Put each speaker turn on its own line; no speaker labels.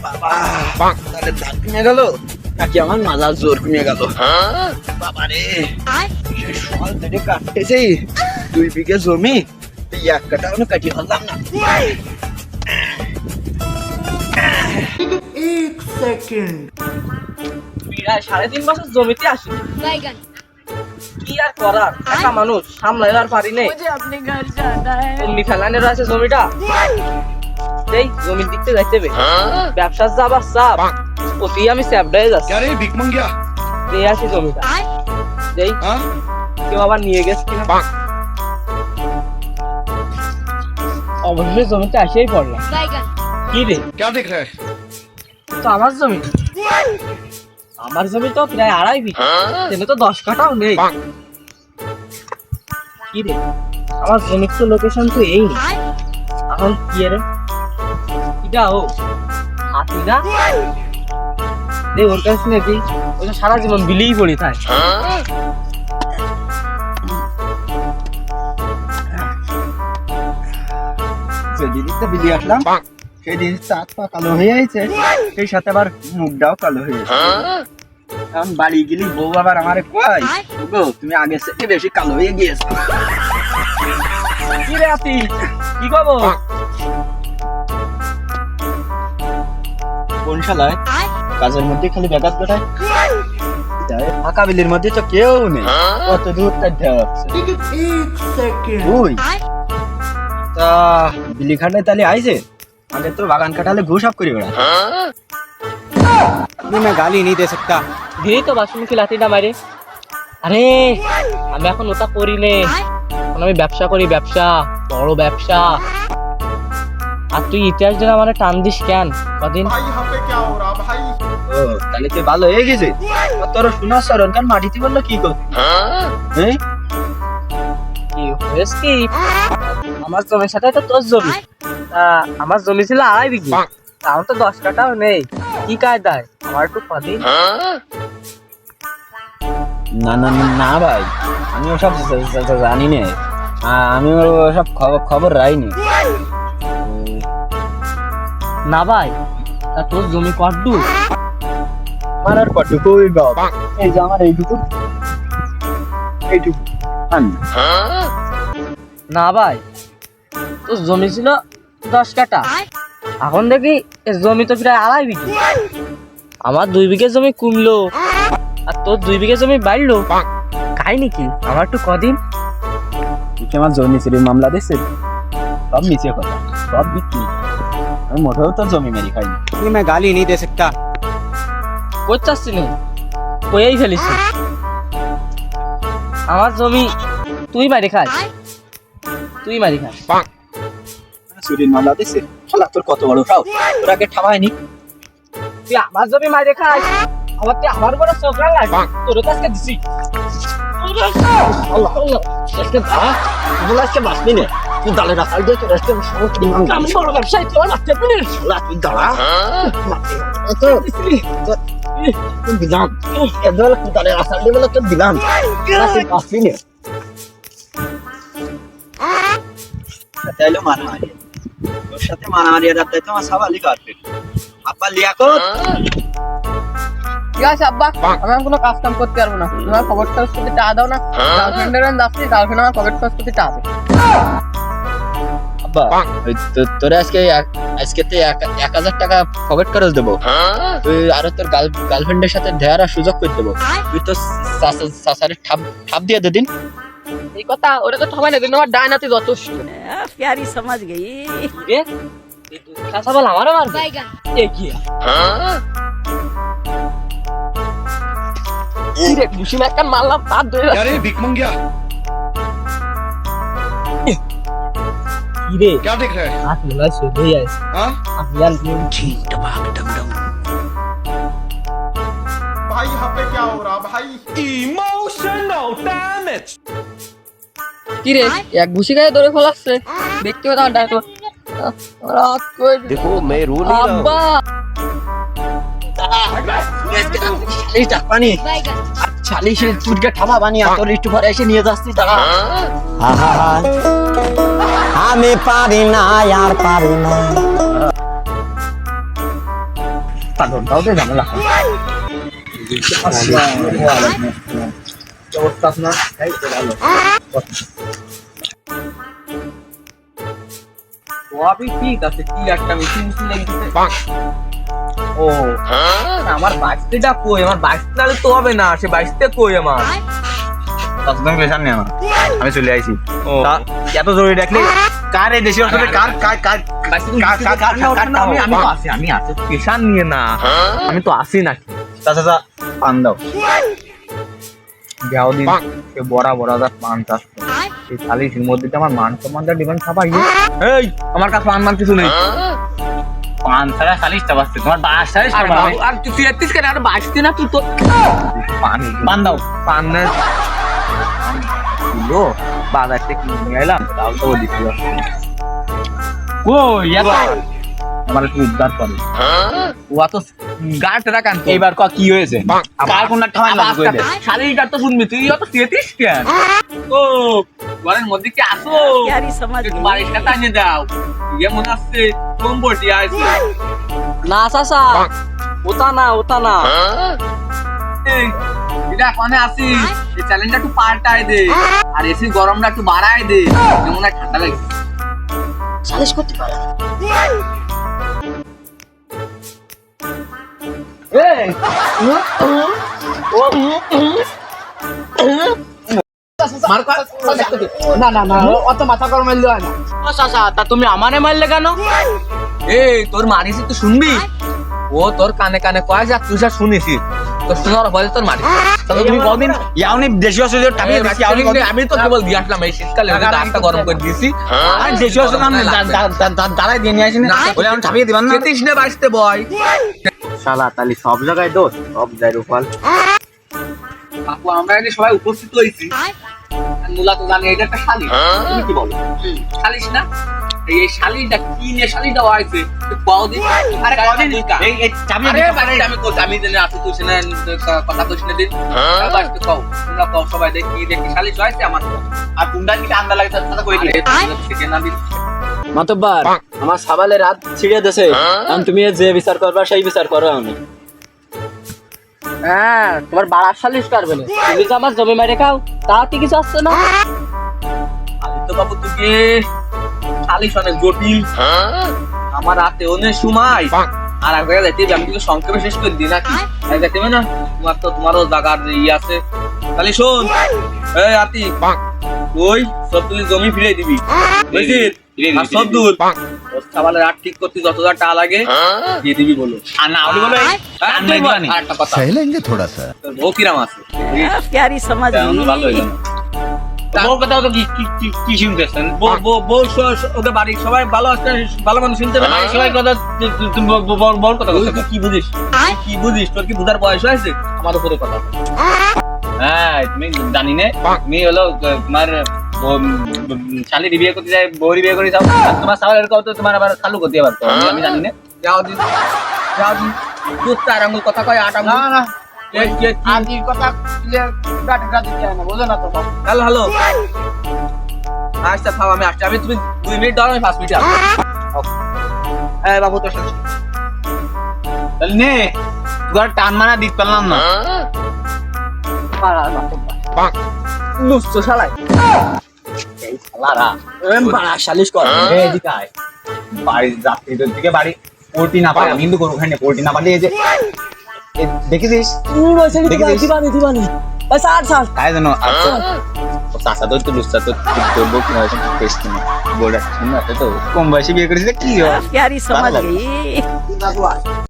বাবা তাহলে দাঁত কমে গেল নাকি আমার মাজা জোর কমে গেল? বাবা রে, সকাল থেকে কাটতেছি 2 বিঘে জমি, এক কাটা কাটিয়ে ফেললাম না।
1 সেকেন্ড।
3.5 বছর জমিতে আসি, কি আর করার, একা মানুষ সামলাইবার পারি নাই। এমনি ফেলানের আছে জমিটা, এই জমির দিকতে যাইতে হবে, ব্যবসার যাবার চাপ অতি আমি স্যাপডায় যাচ্ছি।
क्या रे भिक मंगिया?
এই আছি জমিটা, এই কেউ আবার নিয়ে গেছে কিনা। অবশ্যই জমিতে আসেই পড়লাম। কি রে,
क्या देख रहा है?
তো আমার জমি, আমার জমি তো প্রায় 2.5 বিঘা, সেটা তো 10 কাঠাও নেই। কি রে, আমার জমির তো লোকেশন তো এই নেই। এখন কি রে, এটা ও হাতি না রে, ওর কাছে নাকি ওই সারা জীবন বিলেই পড়ে থাকে।
যেদিন বিলি আসলাম সেই দিন চাঁদ পা কালো হয়ে আছে, সেই সাথে আবার মুখটাও কালো হয়ে আছে। এখন বাড়ি গেলি বউ আবার আমারে কয়, গো তুমি আগের থেকে বেশি কালো হয়ে গিয়েছো।
কি রে হাতি, কি খবর?
কোন শালায় কাজের মধ্যে খালি ব্যাঘাত ঘটায়, ফাঁকা বিলির মধ্যে তো কেউ নেই, কত দূর কাটতে হচ্ছে।
1 সেকেন্ড।
ওই তা বিলি খাটায় তাহলে আইছে, আগে তো বাগান কাটালে ঘুষ আপ করে বেড়া। मैं गाली नहीं दे सकता।
দিই তো বাসমুখী লাঠিটা মারে। আরে আমি এখন ওটা করি নে, এখন আমি ব্যবসা করি, ব্যবসা, বড় ব্যবসা। আর তুই ইতিহাস জন্য মানে টান দিস কেন কদিন?
भाई यहाँ पे क्या हो रहा भाई?
ও তাহলে তুই ভালো হয়ে গেছে। তোর শোনা সরন কারণ মাটিতে বললো কি কর, হ্যাঁ
কি হয়েছে কি, আমার জমির সাথে তো তোর জমি। আমার জমি ছিল 2.5 বিঘা, তাও তো 10 কাঠাও নেই। কি কায়দায় আমার একটু কদিন?
না না না ভাই, আমি ওসব জানি না, আমি ওসব খবর রাইনি।
না ভাই, তা তোর জমি কট্টু?
আমার আর কটুকু বাবা, এই যে আমার এইটুকু আমি।
না ভাই, তোর জমি ছিল 10 কাঠা, এখন দেখি এই জমি তো প্রায় 2.5 বিঘা। আমার 2 বিঘা জমি কমলো আর তোর 2 বিঘা জমি বাড়লো, কাহিনী কি? আমার একটু কদিন।
তুই কি আমার জমি চুরির মামলা দিচ্ছিস? সব নিচে কথা, সব বিক্রি। আমি মোটেও তোর জমি মেরি খাইনি। তুই मैं गाली नहीं दे सकता।
কই চাচ্ছি না, কইয়াই ফেলিস। আমার জমি তুই মারি খাস, তুই মারি খাস।
চুরির মামলা দিচ্ছিস? শালা তোর কত বড় সাহস, তোর আগে ঠামায়নি।
তুই আমার জমি মারি খাস, আমার তুই আমার বড় চোখরা লাগ, তোর কাছে দিছি।
আল্লাহ আল্লাহ, আজকে দাঁড়া, তুই আজকে বাঁচবি না। তুই দালে রাস্তায় দিয়ে তোর আজকে সমস্ত ইমাম
আমি বড় ব্যবসায়ী, তুই আমার চেপে নিস।
শালা তুই দাঁড়া। তুই দিলাম, এবার তুই দালে রাস্তায় দিয়ে বলে তোর দিলাম, তুই বাঁচবি না। তাইলে মারামারি, তোর সাথে মারামারি আর তাই তো আমার সবালই কাটবে। আব্বা লিয়াকত,
ঠিক আছে আব্বা, আমি আর কোনো কাজ কাম করতে পারবো না। তোমার পকেট খরচ করতে টাকা দাও না, গার্লফ্রেন্ডের যাচ্ছি, গার্লফ্রেন্ড আমার পকেট খরচ করতে টাকা দেবে।
আব্বা ওই তোরে আজকে তো 1000 টাকা পকেট খরচ দেবো, তুই আরো তোর গার্লফ্রেন্ডের সাথে দেওয়ার সুযোগ করে দেবো। তুই তো সাসারে ঠাপ দিয়ে দে দিন।
এই কথা ওটা তো ঠকাই না, কিন্তু আমার ডাইনাতে যথেষ্ট।
प्यारी समझ गई।
রে এই কাঁচা বল আমারও মারবে এগিয়ে এই রে ঘুষি না কান মারলাম তার ধরে
क्या रे भिक मंगिया?
কি রে
क्या देख रहा है?
হাত মিলাই শুধু যাই
हाँ?
আবিয়ান
भाई यहाँ पे क्या हो रहा भाई? Emotional damage.
কি রে এক ঘুষি গায়ে ধরে ফলাচ্ছে, দেখতে কথা ডাকলো। রাত কই
देखो मैं रो नहीं रहा हूँ।
আব্বা
এই টাকানি চালিশে চুটকে ঠামা বানিয়ে তোর একটু পরে এসে নিয়ে যাচ্ছি। দাঁড়া।
আমি পারি না আর পারি না।
তাও তো ঝামেলা অবস্থা আপনার সবই ঠিক আছে, কি একটা মেশিন লেগেছে। ও আমার বাইশটা কই, আমার বাইশটা তো হবে না, সে বাইশটা কই আমার।
তুমি পেছান নেই আমার, আমি চলে আইছি। এত জরুরি দেখলে কার এই দেশি অঞ্চলে কার কার কার
আমি আছি পেশান নিয়ে না, আমি তো আসি নাকি।
চাচা পান দাও।
যাও দিন সে বড়া বড়া যা পান চাষ এই চালিশের মধ্যে আমার মান সম্মানটা দিবেন খাবাই। এই আমার কাছে পান মান কিছু নেই।
পান ছাড়া 40টা বাজছে, তোমার 22
আর তুই 33 কেন আর 22 না তুই তো
পান দাও।
পান না লো বাজার থেকে নিয়ে এলাম, তাও তো দিতে হবে।
কই এত
আমার একটু উদ্ধার করে ও তো গাট রাখান।
এইবার ক কি হয়েছে? কার কোন একটা হয় না কই দে।
শালির তো শুনবি তুই, অত 33 কেন? ও ঘরের মধ্যে কি আসো?
प्यारी समझ
একটু
गई
বারিশটা টানিয়ে দাও। ইয়ে মনে আসছে কম্বটি আছে
ना सासा
ওটা না এই এটা কোনে আসি, এই চ্যালেঞ্জটা একটু পাল্টাই দে আর এসি গরমটা একটু বাড়াই দে, যেমন না ঠান্ডা লাগে।
सालिश করতে পারে
এই মার কর না না না, অত মাথা গরম হইলো না।
ও সাসা তা তুমি আমারে মারলে কেন?
এই তোর মারিছি তো শুনবি, ও তোর কানে কানে কয় যা তুই যা শুনেছিস, তোর শোনার বলে তোর মারি। তবে তুমি কদিন
ইয়াউনি দেশি অঞ্চলে টাপিয়ে দিছি।
আমি তো কেবল দিয়ে আসলাম এই শীতকালে, গাছটা গরম করে দিছি।
আর দেশি অঞ্চলে আমি দাঁড়াই দিয়ে নিয়ে আসিনি, ওই আমি টাপিয়ে দিবান না।
চেতিস নে বাঁচতে বয়।
শালা তালি সব জায়গায় দোষ, সব জায়গায় রূপাল।
কাকু আমরা এখানে সবাই উপস্থিত হয়েছি, মূলত জানি এটা একটা শালিশ। তুমি কি বলো শালিশ না? এই শালিশটা কি নিয়ে শালিশটা হয়েছে কদিন? আরে কদিন
এই চাবি
আরে বাড়ি আমি কই আমি জেনে আছি তুই শুনে কথা কইছ না দিন বাসতে কও তোমরা কও সবাই দেখি শালিশ হয়েছে আমার।
আর কুন্ডা কি আন্দা লাগে তাতে কই দিলে
থেকে না দিন
মাতব্বার আমার সাবালে রাত ছিড়ে দেছে, এখন তুমি যে বিচার করবা সেই বিচার করো। আমি
হ্যাঁ তোমার বাড়ার সালিশ করবে না, তুমি যে আমার জমি মেরে খাও তা কি কিছু আসছে না?
তো বাবু তুই শালিশ অনেক জটিল, আমার রাতে অনেক সময় আর এক জায়গায় যাইতে আমি কিন্তু সংক্ষেপে শেষ করে দিই নাকি এক যাইতে না, তোমার তো তোমারও জায়গার ই আছে। তাহলে শোন এই আতি ওই সব তুই জমি ফিরে দিবি বুঝছিস, আর সব দূর সবালে রাত ঠিক করতে যত যা টাকা লাগে দিয়ে দিবি বলো।
আর না হলে বলো
আর একটা কথা
सहलेंगे थोड़ा सा।
তোর বউ কিরাম আছে?
प्यारी समझ
ভালো হইল
गई
না
বউ কথা তো কি শুনতেছেন?
বউ ওদের বাড়ি সবাই ভালো আছে, ভালো মানুষ শুনতে পারে
বাড়ির সবাই কথা তুমি বল কথা
তুই কি বুঝিস, কি বুঝিস, তোর কি বুঝার বয়স হয়েছে আমার উপরে কথা।
হ্যাঁ তুমি জানি না, তুমি হলো তোমার শালি বিয়ে করতে যায়, বউরি বিয়ে করে যাও, তোমার সাওয়াল এরকম তো তোমার আবার খালু করতে পারতো, আমি জানি না।
যাও দিন দুধ চার আঙুল কথা কয় আট আঙুল না
आदि কথা গাট গাট দিতে না বুঝো না তো।
হ্যালো হ্যালো আচ্ছা থাম আমি আসছি, আমি তুমি 2 মিনিট দাও, আমি 5 মিনিট আসছি। এই বাবু তোর সাথে
তাহলে নে তুই টান মারা দিতে পারলাম না।
নুসতো শালাই
এই শালারা
বাড়া সালিশ কর।
এই দিকে আয়, বাড়ি যাত্রীদের দিকে বাড়ি পোল্ট্রি না পাই, আমি কিন্তু গরু খাই না, পোল্ট্রি না পারলে এই যে দেখেছিস তাই জানো। আচ্ছা ও চাচা তো লুচ্চা তো বলবো কি হয় টেস্ট নেই বলে তো কম বয়সে বিয়ে করেছিল কি হয়
प्यारी समझ गई